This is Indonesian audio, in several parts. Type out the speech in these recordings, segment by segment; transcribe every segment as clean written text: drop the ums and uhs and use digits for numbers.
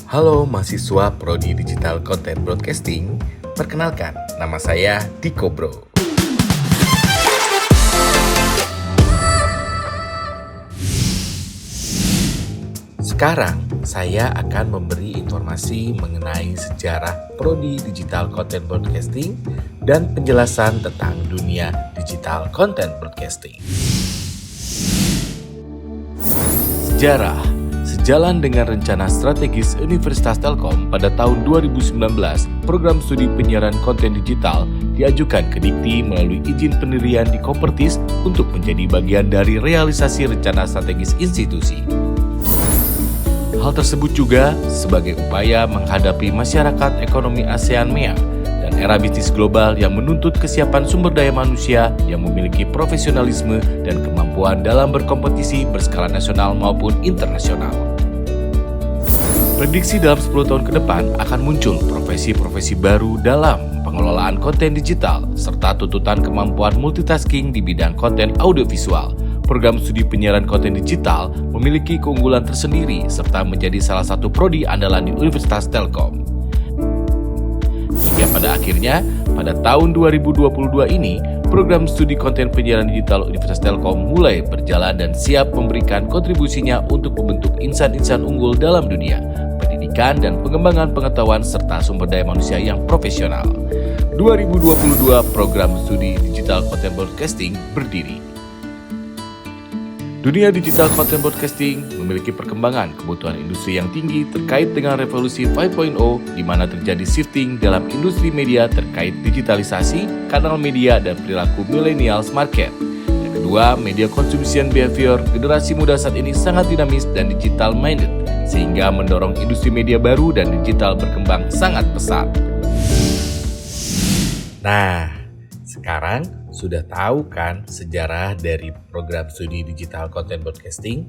Halo mahasiswa Prodi Digital Content Broadcasting, perkenalkan nama saya Diko Bro. Sekarang saya akan memberi informasi mengenai sejarah Prodi Digital Content Broadcasting dan penjelasan tentang dunia Digital Content Broadcasting. Sejarah. Sejalan dengan rencana strategis Universitas Telkom pada tahun 2019, program studi penyiaran konten digital diajukan ke Dikti melalui izin pendirian di Kopertis untuk menjadi bagian dari realisasi rencana strategis institusi. Hal tersebut juga sebagai upaya menghadapi masyarakat ekonomi ASEAN-MEA dan era bisnis global yang menuntut kesiapan sumber daya manusia yang memiliki profesionalisme dan kemampuan dalam berkompetisi berskala nasional maupun internasional. Prediksi dalam 10 tahun ke depan akan muncul profesi-profesi baru dalam pengelolaan konten digital serta tuntutan kemampuan multitasking di bidang konten audiovisual. Program studi penyiaran konten digital memiliki keunggulan tersendiri serta menjadi salah satu prodi andalan di Universitas Telkom. Hingga pada akhirnya, pada tahun 2022 ini, program studi konten penyiaran digital Universitas Telkom mulai berjalan dan siap memberikan kontribusinya untuk membentuk insan-insan unggul dalam dunia pendidikan dan pengembangan pengetahuan serta sumber daya manusia yang profesional. 2022 program studi Digital Content Broadcasting berdiri. Dunia digital content broadcasting memiliki perkembangan kebutuhan industri yang tinggi terkait dengan revolusi 5.0 di mana terjadi shifting dalam industri media terkait digitalisasi, kanal media, dan perilaku millennials market. Yang kedua, media consumption behavior generasi muda saat ini sangat dinamis dan digital minded, sehingga mendorong industri media baru dan digital berkembang sangat pesat. Nah, sekarang sudah tahu kan sejarah dari program studi Digital Content Broadcasting?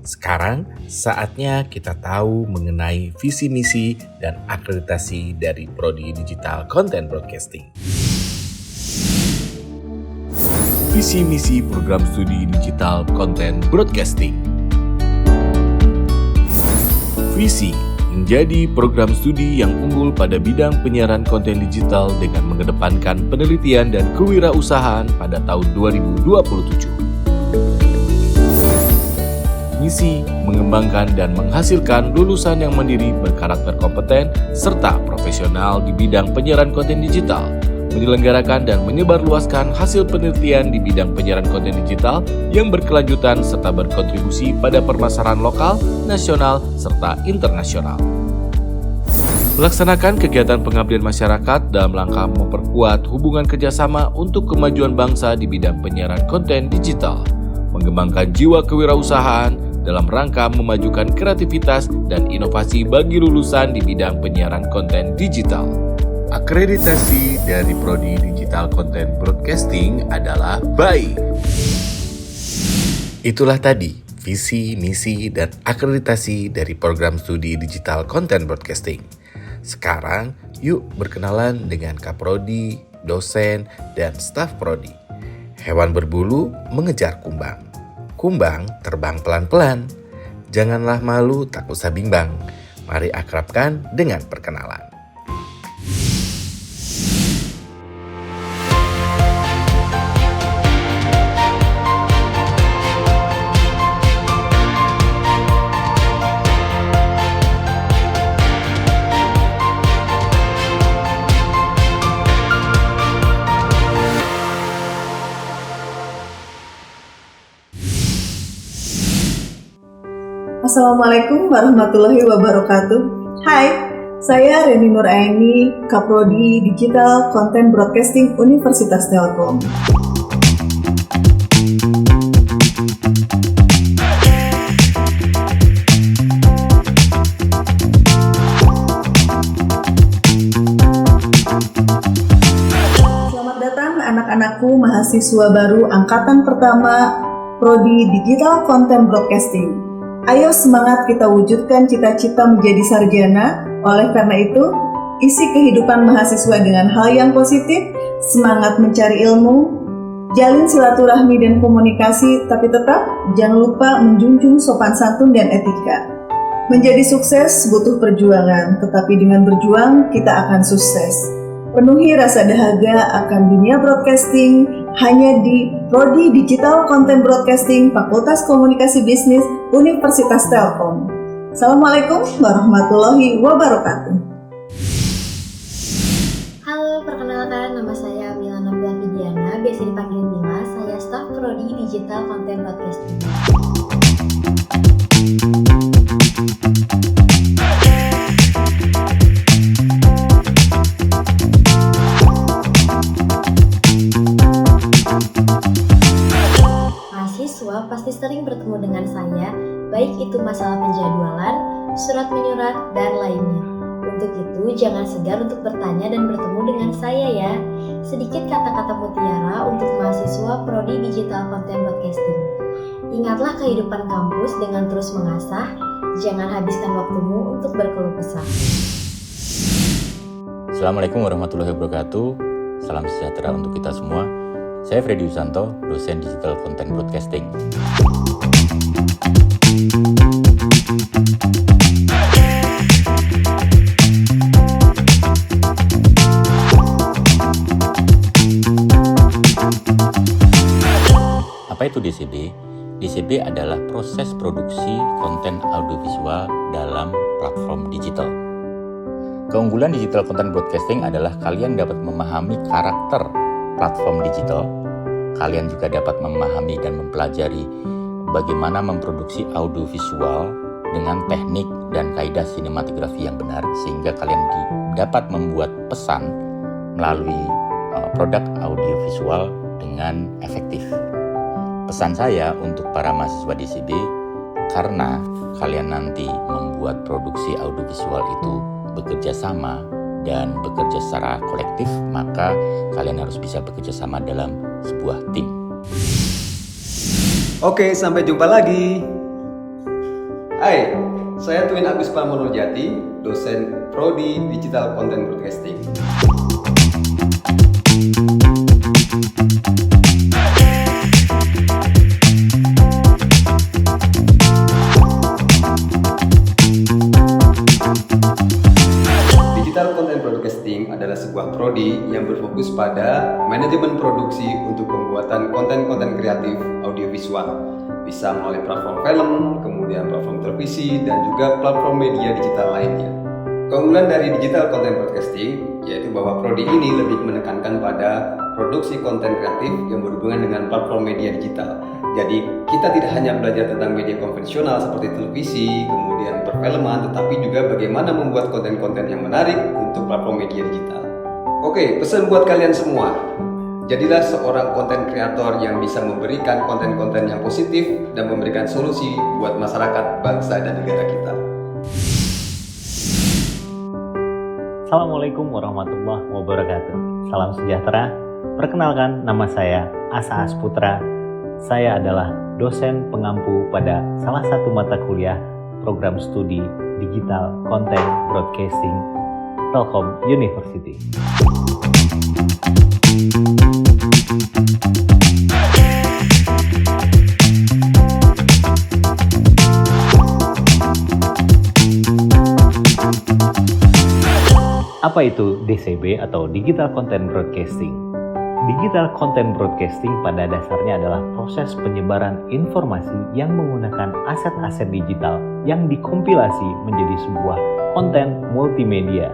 Sekarang saatnya kita tahu mengenai visi misi dan akreditasi dari Prodi Digital Content Broadcasting. Visi misi program studi Digital Content Broadcasting. Visi menjadi program studi yang unggul pada bidang penyiaran konten digital dengan mengedepankan penelitian dan kewirausahaan pada tahun 2027. Misi mengembangkan dan menghasilkan lulusan yang mandiri berkarakter kompeten serta profesional di bidang penyiaran konten digital, menyelenggarakan dan menyebarluaskan hasil penelitian di bidang penyiaran konten digital yang berkelanjutan serta berkontribusi pada permasalahan lokal, nasional, serta internasional. Melaksanakan kegiatan pengabdian masyarakat dalam rangka memperkuat hubungan kerjasama untuk kemajuan bangsa di bidang penyiaran konten digital, mengembangkan jiwa kewirausahaan dalam rangka memajukan kreativitas dan inovasi bagi lulusan di bidang penyiaran konten digital. Akreditasi dari Prodi Digital Content Broadcasting adalah baik. Itulah tadi visi, misi, dan akreditasi dari program studi Digital Content Broadcasting. Sekarang yuk berkenalan dengan Kaprodi, dosen, dan staf Prodi. Hewan berbulu mengejar kumbang. Kumbang terbang pelan-pelan. Janganlah malu tak usah bimbang. Mari akrabkan dengan perkenalan. Assalamualaikum warahmatullahi wabarakatuh. Hai, saya Reni Nuraini, Kaprodi Digital Content Broadcasting Universitas Telkom. Selamat datang anak-anakku mahasiswa baru angkatan pertama Prodi Digital Content Broadcasting. Ayo semangat kita wujudkan cita-cita menjadi sarjana. Oleh karena itu, isi kehidupan mahasiswa dengan hal yang positif, semangat mencari ilmu, jalin silaturahmi dan komunikasi, tapi tetap jangan lupa menjunjung sopan santun dan etika. Menjadi sukses butuh perjuangan, tetapi dengan berjuang kita akan sukses. Penuhi rasa dahaga akan dunia broadcasting hanya di Prodi Digital Content Broadcasting Fakultas Komunikasi Bisnis Universitas Telkom. Assalamualaikum warahmatullahi wabarakatuh. Halo, perkenalkan nama saya Milana Vidiana, biasa dipanggil Mila. Saya staf Prodi Digital Content Broadcasting. Mahasiswa pasti sering bertemu dengan saya, baik itu masalah penjadwalan, surat menyurat, dan lainnya. Untuk itu, jangan segan untuk bertanya dan bertemu dengan saya ya. Sedikit kata-kata mutiara untuk mahasiswa Prodi Digital Content Broadcasting. Ingatlah kehidupan kampus dengan terus mengasah, jangan habiskan waktumu untuk berkeluh kesah. Assalamualaikum warahmatullahi wabarakatuh. Salam sejahtera untuk kita semua. Saya Freddy Usanto, dosen Digital Content Broadcasting. Apa itu DCB? DCB adalah proses produksi konten audiovisual dalam platform digital. Keunggulan digital content broadcasting adalah kalian dapat memahami karakter platform digital. Kalian juga dapat memahami dan mempelajari bagaimana memproduksi audiovisual dengan teknik dan kaidah sinematografi yang benar, sehingga kalian dapat membuat pesan melalui produk audiovisual dengan efektif. Pesan saya untuk para mahasiswa DCB, karena kalian nanti membuat produksi audiovisual itu bekerja sama dan bekerja secara kolektif, maka kalian harus bisa bekerja sama dalam sebuah tim. Oke, sampai jumpa lagi. Hai, saya Twin Agus Pramonurjati, dosen Prodi Digital Content Broadcasting. Digital Content Broadcasting adalah sebuah prodi yang berfokus pada manajemen produksi untuk pembuatan konten-konten kreatif audiovisual. Bisa melalui platform film, kemudian platform televisi, dan juga platform media digital lainnya. Keunggulan dari Digital Content Broadcasting yaitu bahwa prodi ini lebih menekankan pada produksi konten kreatif yang berhubungan dengan platform media digital. Jadi kita tidak hanya belajar tentang media konvensional seperti televisi, kemudian perfilman, tetapi juga bagaimana membuat konten-konten yang menarik untuk platform media digital. Oke, pesan buat kalian semua. Jadilah seorang konten kreator yang bisa memberikan konten-konten yang positif dan memberikan solusi buat masyarakat, bangsa, dan negara kita. Assalamualaikum warahmatullahi wabarakatuh. Salam sejahtera. Perkenalkan, nama saya Asa Asputra. Saya adalah dosen pengampu pada salah satu mata kuliah program studi Digital Content Broadcasting Telkom University. Apa itu DCB atau Digital Content Broadcasting? Digital Content Broadcasting pada dasarnya adalah proses penyebaran informasi yang menggunakan aset-aset digital yang dikompilasi menjadi sebuah konten multimedia.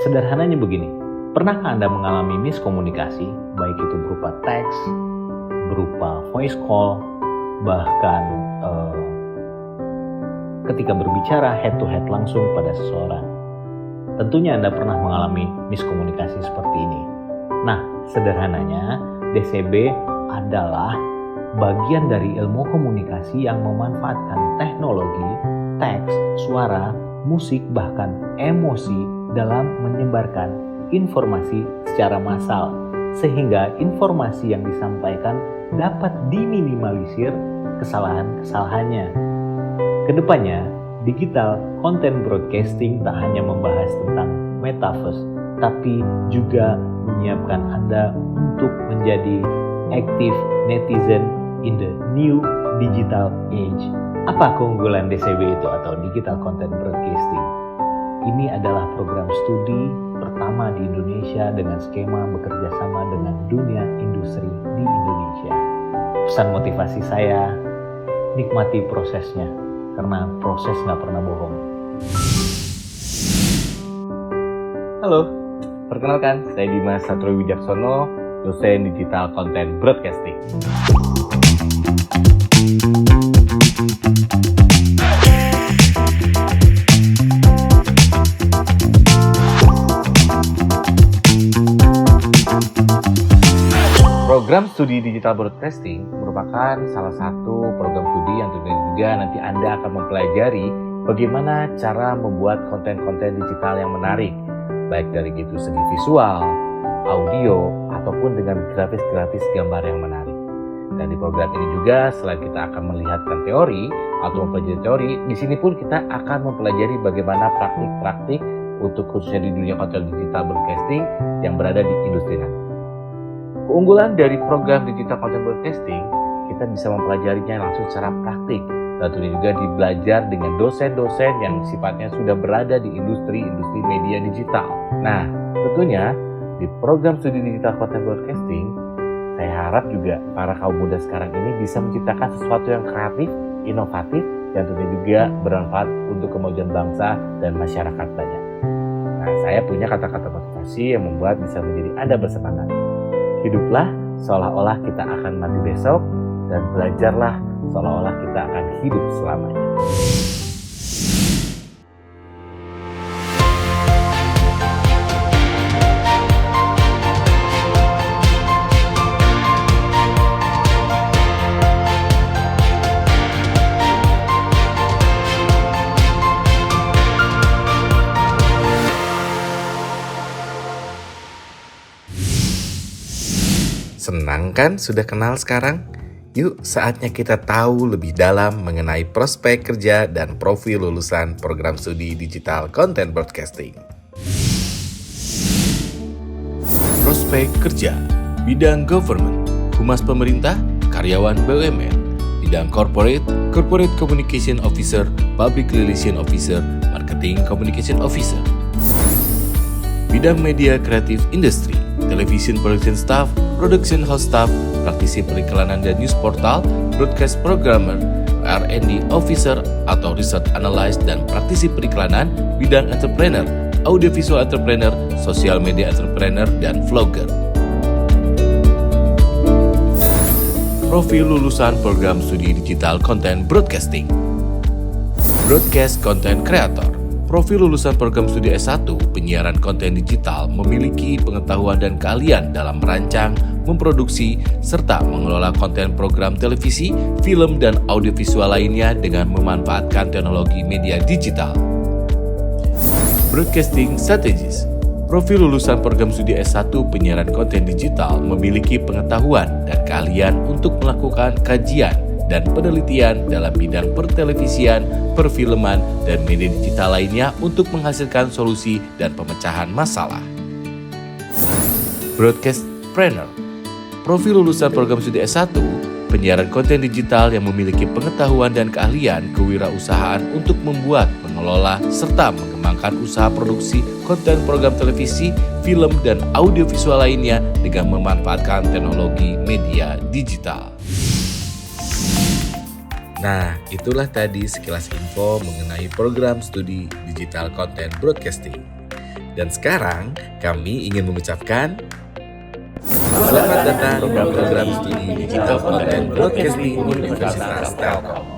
Sederhananya begini, pernahkah Anda mengalami miskomunikasi, baik itu berupa teks, berupa voice call, bahkan ketika berbicara head-to-head langsung pada seseorang? Tentunya Anda pernah mengalami miskomunikasi seperti ini. Nah, sederhananya, DCB adalah bagian dari ilmu komunikasi yang memanfaatkan teknologi, teks, suara, musik, bahkan emosi dalam menyebarkan informasi secara massal, sehingga informasi yang disampaikan dapat diminimalisir kesalahan-kesalahannya. Kedepannya, Digital Content Broadcasting tak hanya membahas tentang metaverse, tapi juga menyiapkan Anda untuk menjadi active netizen in the new digital age Apa keunggulan DCB itu atau Digital Content Broadcasting? Ini adalah program studi pertama di Indonesia dengan skema bekerja sama dengan dunia industri di Indonesia. Pesan motivasi saya, nikmati prosesnya, karena proses nggak pernah bohong. Halo, perkenalkan saya Dimas Satrio Wijaksono, dosen Digital Content Broadcasting. Program studi Digital Broadcasting merupakan salah satu program studi yang tentunya juga nanti Anda akan mempelajari bagaimana cara membuat konten-konten digital yang menarik, baik dari segi visual, audio, ataupun dengan grafis-grafis gambar yang menarik. Dan di program ini juga selain kita akan melihatkan teori atau mempelajari teori, di sini pun kita akan mempelajari bagaimana praktik-praktik untuk khususnya di dunia konten digital broadcasting yang berada di industri nanti. Keunggulan dari program Digital Content Broadcasting, kita bisa mempelajarinya langsung secara praktik. Dan tentunya juga dibelajar dengan dosen-dosen yang sifatnya sudah berada di industri media digital. Nah, tentunya di program studi Digital Content Broadcasting, saya harap juga para kaum muda sekarang ini bisa menciptakan sesuatu yang kreatif, inovatif, dan tentunya juga bermanfaat untuk kemajuan bangsa dan masyarakat banyak. Nah, saya punya kata-kata motivasi yang membuat bisa menjadi Anda bersemangat. Hiduplah seolah-olah kita akan mati besok, dan belajarlah seolah-olah kita akan hidup selamanya. Senang kan sudah kenal sekarang? Yuk saatnya kita tahu lebih dalam mengenai prospek kerja dan profil lulusan program studi Digital Content Broadcasting. Prospek kerja, bidang government, humas pemerintah, karyawan BUMN, bidang corporate communication officer, public relation officer, marketing communication officer. Bidang media creative industry, television production staff, production house staff, praktisi periklanan dan news portal, broadcast programmer, R&D officer atau research analyst dan praktisi periklanan, bidang entrepreneur, audiovisual entrepreneur, social media entrepreneur, dan vlogger. Profil lulusan program studi Digital Content Broadcasting. Broadcast Content Creator. Profil lulusan program studi S1 penyiaran konten digital memiliki pengetahuan dan keahlian dalam merancang, memproduksi, serta mengelola konten program televisi, film, dan audiovisual lainnya dengan memanfaatkan teknologi media digital. Broadcasting Strategist. Profil lulusan program studi S1 penyiaran konten digital memiliki pengetahuan dan keahlian untuk melakukan kajian dan penelitian dalam bidang pertelevisian, perfilman, dan media digital lainnya untuk menghasilkan solusi dan pemecahan masalah. Broadcastpreneur. Profil lulusan program studi S1, penyiaran konten digital yang memiliki pengetahuan dan keahlian kewirausahaan untuk membuat, mengelola, serta mengembangkan usaha produksi konten program televisi, film, dan audiovisual lainnya dengan memanfaatkan teknologi media digital. Nah, itulah tadi sekilas info mengenai program studi Digital Content Broadcasting. Dan sekarang kami ingin mengucapkan selamat datang di program studi Digital Content Broadcasting Universitas Telkom.